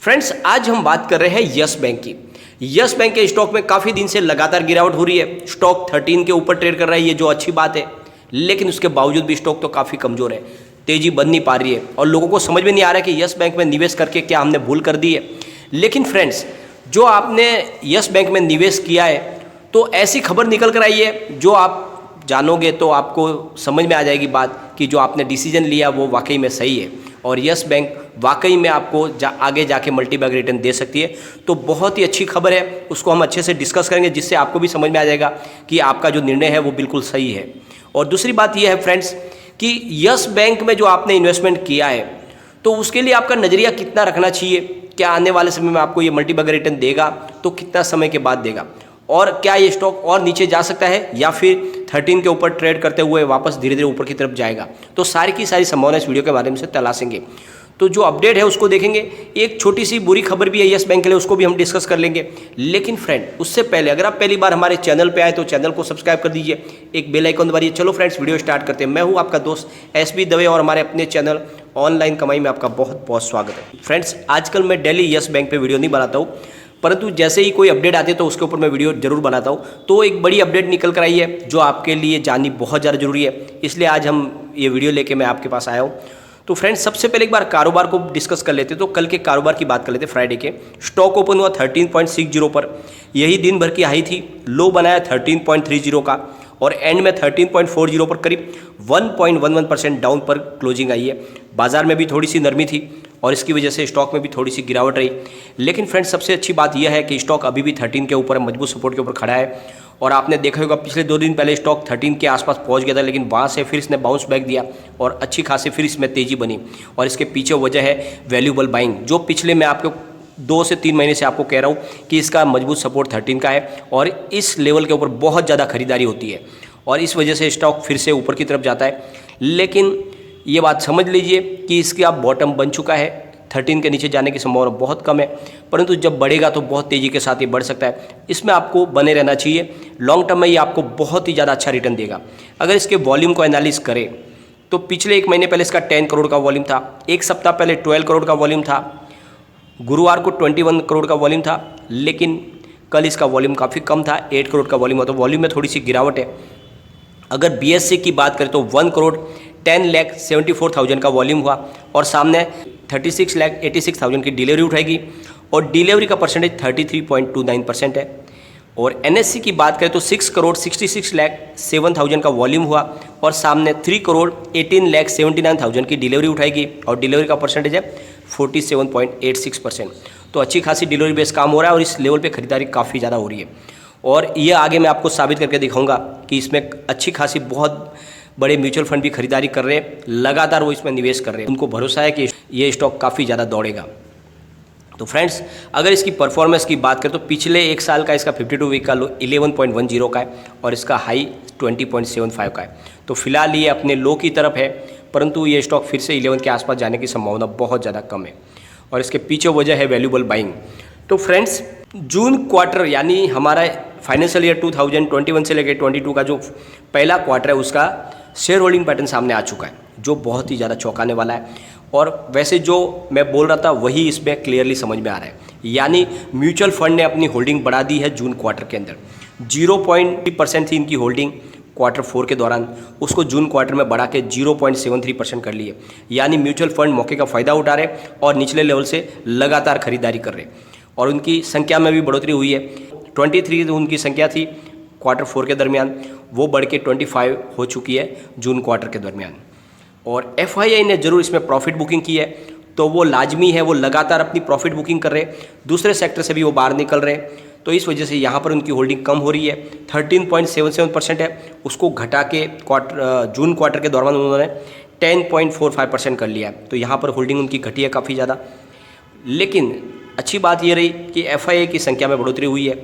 Friends, आज हम बात कर रहे हैं यस बैंक की। यस बैंक के स्टॉक में काफ़ी दिन से लगातार गिरावट हो रही है। स्टॉक 13 के ऊपर ट्रेड कर रहा है, ये जो अच्छी बात है, लेकिन उसके बावजूद भी स्टॉक तो काफ़ी कमज़ोर है, तेज़ी बन नहीं पा रही है और लोगों को समझ में नहीं आ रहा है कि यस बैंक में निवेश करके क्या हमने भूल कर दी है। लेकिन फ्रेंड्स, जो आपने यस बैंक में निवेश किया है, तो ऐसी खबर निकल कर आई है जो आप जानोगे तो आपको समझ में आ जाएगी बात कि जो आपने डिसीजन लिया वो वाकई में सही है और यस बैंक वाकई में आपको आगे जाके मल्टी बैग रिटर्न दे सकती है। तो बहुत ही अच्छी खबर है, उसको हम अच्छे से डिस्कस करेंगे जिससे आपको भी समझ में आ जाएगा कि आपका जो निर्णय है वो बिल्कुल सही है। और दूसरी बात यह है फ्रेंड्स कि यस बैंक में जो आपने इन्वेस्टमेंट किया है तो उसके लिए आपका नज़रिया कितना रखना चाहिए, क्या आने वाले समय में आपको ये मल्टी बैग रिटर्न देगा, तो कितना समय के बाद देगा, और क्या ये स्टॉक और नीचे जा सकता है या फिर 13 के ऊपर ट्रेड करते हुए वापस धीरे धीरे ऊपर की तरफ जाएगा। तो सारी की सारी संभावना इस वीडियो के बारे में से तलाशेंगे। तो जो अपडेट है उसको देखेंगे। एक छोटी सी बुरी खबर भी है यस बैंक के लिए, उसको भी हम डिस्कस कर लेंगे। लेकिन फ्रेंड, उससे पहले अगर आप पहली बार हमारे चैनल पे आए तो चैनल को सब्सक्राइब कर दीजिए, एक बेल आइकन दबाइए। चलो फ्रेंड्स, वीडियो स्टार्ट करते हैं। मैं हूँ आपका दोस्त एसबी दवे और हमारे अपने चैनल ऑनलाइन कमाई में आपका बहुत बहुत स्वागत है। फ्रेंड्स, आजकल मैं डेली यस बैंक पे वीडियो नहीं बनाता हूँ, परंतु जैसे ही कोई अपडेट आती है तो उसके ऊपर मैं वीडियो जरूर बनाता हूँ। तो एक बड़ी अपडेट निकल कर आई है जो आपके लिए जाननी बहुत ज़्यादा जरूरी है, इसलिए आज हम ये वीडियो लेके मैं आपके पास आया हूँ। तो फ्रेंड्स, सबसे पहले एक बार कारोबार को डिस्कस कर लेते। तो कल के कारोबार की बात कर लेते। फ्राइडे के स्टॉक ओपन हुआ 13.60 पर, यही दिन भर की हाई थी। लो बनाया 13.30 का और एंड में 13.40 पर करीब 1.11% डाउन पर क्लोजिंग आई है। बाजार में भी थोड़ी सी नरमी थी और इसकी वजह से स्टॉक में भी थोड़ी सी गिरावट रही। लेकिन फ्रेंड्स, सबसे अच्छी बात यह है कि स्टॉक अभी भी 13 के ऊपर मजबूत सपोर्ट के ऊपर खड़ा है। और आपने देखा होगा पिछले 2 दिन पहले स्टॉक 13 के आसपास पहुंच गया था, लेकिन वहाँ से फिर इसने बाउंस बैक दिया और अच्छी खासी फिर इसमें तेज़ी बनी। और इसके पीछे वजह है वैल्यूएबल बाइंग, जो पिछले मैं आपको 2 से 3 महीने से आपको कह रहा हूँ कि इसका मजबूत सपोर्ट 13 का है और इस लेवल के ऊपर बहुत ज़्यादा खरीदारी होती है और इस वजह से स्टॉक फिर से ऊपर की तरफ जाता है। लेकिन ये बात समझ लीजिए कि इसका बॉटम बन चुका है, 13 के नीचे जाने की संभावना बहुत कम है, परंतु जब बढ़ेगा तो बहुत तेज़ी के साथ ये बढ़ सकता है। इसमें आपको बने रहना चाहिए। लॉन्ग टर्म में ये आपको बहुत ही ज़्यादा अच्छा रिटर्न देगा। अगर इसके वॉल्यूम को एनालिस करें तो पिछले 1 महीने पहले इसका 10 करोड़ का वॉल्यूम था, एक सप्ताह पहले 12 करोड़ का वॉल्यूम था, गुरुवार को 21 करोड़ का वॉल्यूम था, लेकिन कल इसका वॉल्यूम काफ़ी कम था, 8 करोड़ का वॉल्यूम था। तो वॉल्यूम में थोड़ी सी गिरावट है। अगर BSE की बात करें तो 1,10,74,000 का वॉल्यूम हुआ और सामने 36,86,000 की डिलीवरी उठाएगी और डिलीवरी का परसेंटेज 33.29% है। और NSE की बात करें तो 6,66,07,000 का वॉल्यूम हुआ और सामने 3,18,79,000 की डिलीवरी उठाएगी और डिलीवरी का परसेंटेज है 47.86%। तो अच्छी खासी डिलीवरी बेस काम हो रहा है और इस लेवल पे खरीदारी काफ़ी ज़्यादा हो रही है और ये आगे मैं आपको साबित करके दिखाऊंगा कि इसमें अच्छी खासी बहुत बड़े म्यूचुअल फंड भी खरीदारी कर रहे हैं, लगातार वो इसमें निवेश कर रहे हैं। उनको भरोसा है कि ये स्टॉक काफ़ी ज़्यादा दौड़ेगा। तो फ्रेंड्स, अगर इसकी परफॉर्मेंस की बात करें तो पिछले 1 साल का इसका 52 वीक का लो 11.10 का है और इसका हाई 20.75 का है। तो फिलहाल ये अपने लो की तरफ है, परंतु ये स्टॉक फिर से 11 के आसपास जाने की संभावना बहुत ज़्यादा कम है और इसके पीछे वजह है वैल्यूएबल बाइंग। तो फ्रेंड्स, जून क्वार्टर यानी हमारा फाइनेंशियल ईयर 2021 से लेकर 22 का जो पहला क्वार्टर है उसका शेयर होल्डिंग पैटर्न सामने आ चुका है, जो बहुत ही ज़्यादा चौंकाने वाला है। और वैसे जो मैं बोल रहा था वही इसमें क्लियरली समझ में आ रहा है, यानी म्यूचुअल फंड ने अपनी होल्डिंग बढ़ा दी है जून क्वार्टर के अंदर। 0.3% थी इनकी होल्डिंग क्वार्टर 4 के दौरान, उसको जून क्वार्टर में बढ़ा के 0.73% कर ली है। यानी म्यूचुअल फंड मौके का फ़ायदा उठा रहे और निचले लेवल से लगातार खरीदारी कर रहे और उनकी संख्या में भी बढ़ोतरी हुई है। 23 उनकी संख्या थी क्वार्टर 4 के दरमियान, वो बढ़ के 25 हो चुकी है जून क्वार्टर के दरमियान। और FII ने ज़रूर इसमें प्रॉफिट बुकिंग की है, तो वो लाजमी है, वो लगातार अपनी प्रॉफिट बुकिंग कर रहे हैं। दूसरे सेक्टर से भी वो बाहर निकल रहे हैं, तो इस वजह से यहाँ पर उनकी होल्डिंग कम हो रही है। 13.77% है, उसको घटा के जून क्वार्टर के दौरान उन्होंने 10.45% कर लिया है। तो यहाँ पर होल्डिंग उनकी घटी है काफ़ी ज़्यादा। लेकिन अच्छी बात ये रही कि FII की संख्या में बढ़ोतरी हुई है।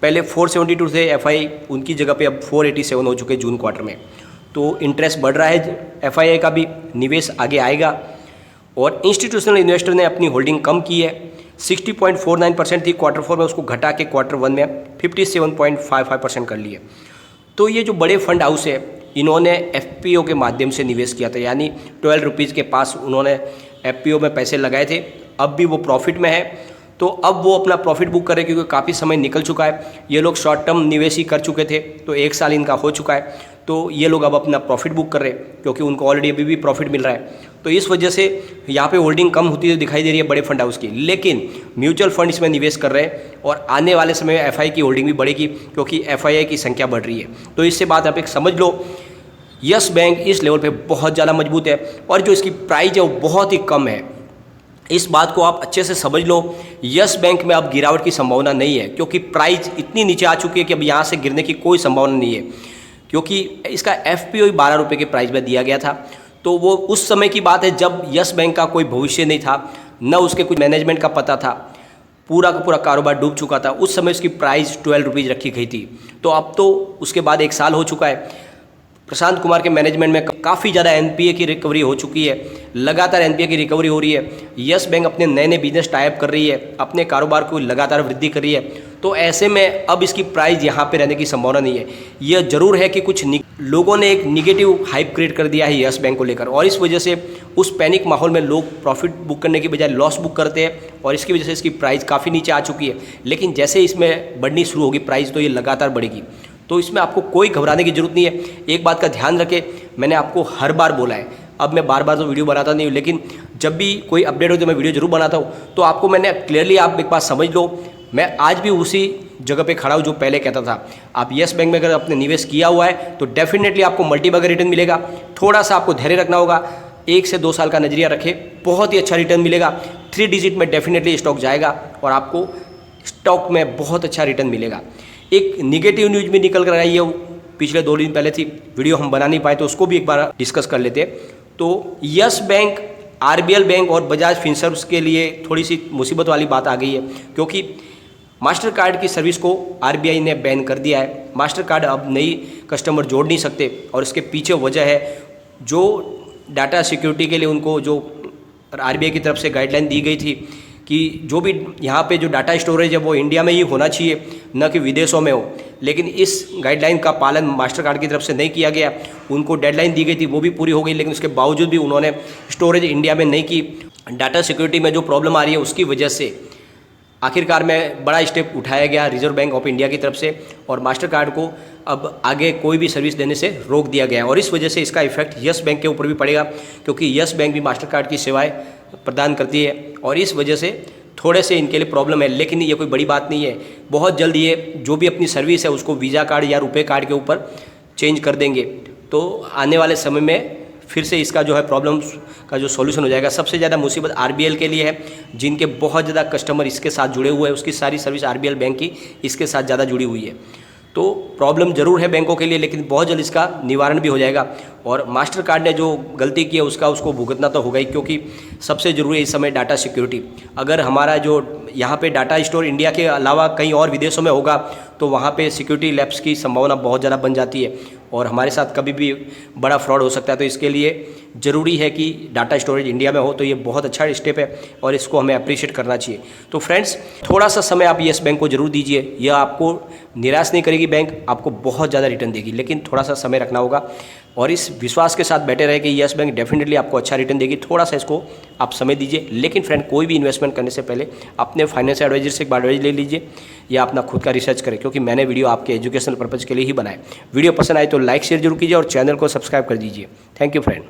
पहले 472 थे FII, उनकी जगह पे अब 487 हो चुके जून क्वार्टर में। तो इंटरेस्ट बढ़ रहा है FII का भी, निवेश आगे आएगा। और इंस्टीट्यूशनल इन्वेस्टर ने अपनी होल्डिंग कम की है, 60.49% थी क्वार्टर 4 में, उसको घटा के क्वार्टर 1 में 57.55% कर ली है। तो ये जो बड़े फंड हाउस है, इन्होंने FPO के माध्यम से निवेश किया था, यानी 12 रुपीज़ के पास उन्होंने FPO में पैसे लगाए थे अब भी वो प्रॉफिट में है। तो अब वो अपना प्रॉफिट बुक कर रहे हैं क्योंकि काफ़ी समय निकल चुका है। ये लोग शॉर्ट टर्म निवेश ही कर चुके थे, तो 1 साल इनका हो चुका है, तो ये लोग अब अपना प्रॉफिट बुक कर रहे हैं क्योंकि उनको ऑलरेडी अभी भी प्रॉफिट मिल रहा है। तो इस वजह से यहाँ पे होल्डिंग कम होती हुई दिखाई दे रही है बड़े फंड हाउस की, लेकिन म्यूचुअल फंड इसमें निवेश कर रहे हैं और आने वाले समय में एफआई की होल्डिंग भी बढ़ेगी क्योंकि एफआई की संख्या बढ़ रही है। तो इससे बात आप एक समझ लो, यस बैंक इस लेवल पे बहुत ज़्यादा मजबूत है और जो इसकी प्राइस है वो बहुत ही कम है। इस बात को आप अच्छे से समझ लो। यस बैंक में अब गिरावट की संभावना नहीं है क्योंकि प्राइस इतनी नीचे आ चुकी है कि अब यहाँ से गिरने की कोई संभावना नहीं है, क्योंकि इसका एफपीओ 12 रुपये के प्राइस में दिया गया था। तो वो उस समय की बात है जब यस बैंक का कोई भविष्य नहीं था, न उसके कुछ मैनेजमेंट का पता था, पूरा का पूरा कारोबार डूब चुका था। उस समय उसकी प्राइस 12 रुपीज़ रखी गई थी। तो अब तो उसके बाद 1 साल हो चुका है, प्रशांत कुमार के मैनेजमेंट में काफ़ी ज़्यादा एनपीए की रिकवरी हो चुकी है, लगातार एनपीए की रिकवरी हो रही है। यस बैंक अपने नए नए बिजनेस टाइप कर रही है, अपने कारोबार को लगातार वृद्धि कर रही है। तो ऐसे में अब इसकी प्राइस यहाँ पे रहने की संभावना नहीं है। यह जरूर है कि कुछ लोगों ने एक निगेटिव हाइप क्रिएट कर दिया है यस बैंक को लेकर, और इस वजह से उस पैनिक माहौल में लोग प्रॉफिट बुक करने की बजाय लॉस बुक करते हैं और इसकी वजह से इसकी प्राइस काफ़ी नीचे आ चुकी है। लेकिन जैसे इसमें बढ़नी शुरू होगी प्राइस, तो ये लगातार बढ़ेगी। तो इसमें आपको कोई घबराने की जरूरत नहीं है। एक बात का ध्यान रखें, मैंने आपको हर बार बोला है, अब मैं बार बार तो वीडियो बनाता नहीं हूँ, लेकिन जब भी कोई अपडेट हो तो मैं वीडियो जरूर बनाता हूँ। तो आपको मैंने क्लियरली, आप एक बात समझ लो, मैं आज भी उसी जगह पे खड़ा हूँ जो पहले कहता था। आप यस बैंक में अगर आपने निवेश किया हुआ है तो डेफिनेटली आपको मल्टीबैगर रिटर्न मिलेगा। थोड़ा सा आपको धैर्य रखना होगा, 1 से 2 साल का नजरिया रखें, बहुत ही अच्छा रिटर्न मिलेगा। 3 डिजिट में डेफिनेटली स्टॉक जाएगा और आपको स्टॉक में बहुत अच्छा रिटर्न मिलेगा। एक निगेटिव न्यूज भी निकल कर आई है, पिछले 2 दिन पहले थी, वीडियो हम बना नहीं पाए तो उसको भी एक बार डिस्कस कर लेते हैं। तो यस बैंक, आरबीएल बैंक और बजाज फिनसर्व्स के लिए थोड़ी सी मुसीबत वाली बात आ गई है क्योंकि मास्टर कार्ड की सर्विस को आरबीआई ने बैन कर दिया है। मास्टर कार्ड अब नई कस्टमर जोड़ नहीं सकते और इसके पीछे वजह है जो डाटा सिक्योरिटी के लिए उनको जो आरबीआई की तरफ से गाइडलाइन दी गई थी कि जो भी यहाँ पे जो डाटा स्टोरेज है वो इंडिया में ही होना चाहिए, न कि विदेशों में हो। लेकिन इस गाइडलाइन का पालन मास्टर कार्ड की तरफ से नहीं किया गया। उनको डेडलाइन दी गई थी, वो भी पूरी हो गई, लेकिन उसके बावजूद भी उन्होंने स्टोरेज इंडिया में नहीं की। डाटा सिक्योरिटी में जो प्रॉब्लम आ रही है उसकी वजह से आखिरकार में बड़ा स्टेप उठाया गया रिजर्व बैंक ऑफ इंडिया की तरफ से और मास्टर कार्ड को अब आगे कोई भी सर्विस देने से रोक दिया गया है। और इस वजह से इसका इफेक्ट यस बैंक के ऊपर भी पड़ेगा क्योंकि यस बैंक भी मास्टर कार्ड की सेवाएं प्रदान करती है और इस वजह से थोड़े से इनके लिए प्रॉब्लम है। लेकिन ये कोई बड़ी बात नहीं है, बहुत जल्द ये जो भी अपनी सर्विस है उसको वीज़ा कार्ड या रुपए कार्ड के ऊपर चेंज कर देंगे। तो आने वाले समय में फिर से इसका जो है प्रॉब्लम्स का जो सॉल्यूशन हो जाएगा। सबसे ज़्यादा मुसीबत आरबीएल के लिए है, जिनके बहुत ज़्यादा कस्टमर इसके साथ जुड़े हुए हैं, उसकी सारी सर्विस आरबीएल बैंक की इसके साथ ज़्यादा जुड़ी हुई है। तो प्रॉब्लम ज़रूर है बैंकों के लिए, लेकिन बहुत जल्द इसका निवारण भी हो जाएगा। और मास्टर कार्ड ने जो गलती की है उसको भुगतना तो होगा ही, क्योंकि सबसे ज़रूरी है इस समय डाटा सिक्योरिटी। अगर हमारा जो यहाँ पे डाटा स्टोर इंडिया के अलावा कहीं और विदेशों में होगा तो वहाँ पे सिक्योरिटी लैप्स की संभावना बहुत ज़्यादा बन जाती है और हमारे साथ कभी भी बड़ा फ्रॉड हो सकता है। तो इसके लिए ज़रूरी है कि डाटा स्टोरेज इंडिया में हो, तो ये बहुत अच्छा स्टेप है और इसको हमें अप्रिशिएट करना चाहिए। तो फ्रेंड्स, थोड़ा सा समय आप यस बैंक को जरूर दीजिए, यह आपको निराश नहीं करेगी, बैंक आपको बहुत ज़्यादा रिटर्न देगी, लेकिन थोड़ा सा समय रखना होगा और इस विश्वास के साथ बैठे रहे कि यस बैंक डेफिनेटली आपको अच्छा रिटर्न देगी। थोड़ा सा इसको आप समय दीजिए। लेकिन फ्रेंड, कोई भी इन्वेस्टमेंट करने से पहले अपने फाइनेंशियल एडवाइजर से एक बार एडवाइस ले लीजिए या अपना खुद का रिसर्च करें, क्योंकि मैंने वीडियो आपके एजुकेशनल पर्पज़ के लिए ही बनाए। वीडियो पसंद आए तो लाइक शेयर जरूर कीजिए और चैनल को सब्सक्राइब कर दीजिए। Thank you friend.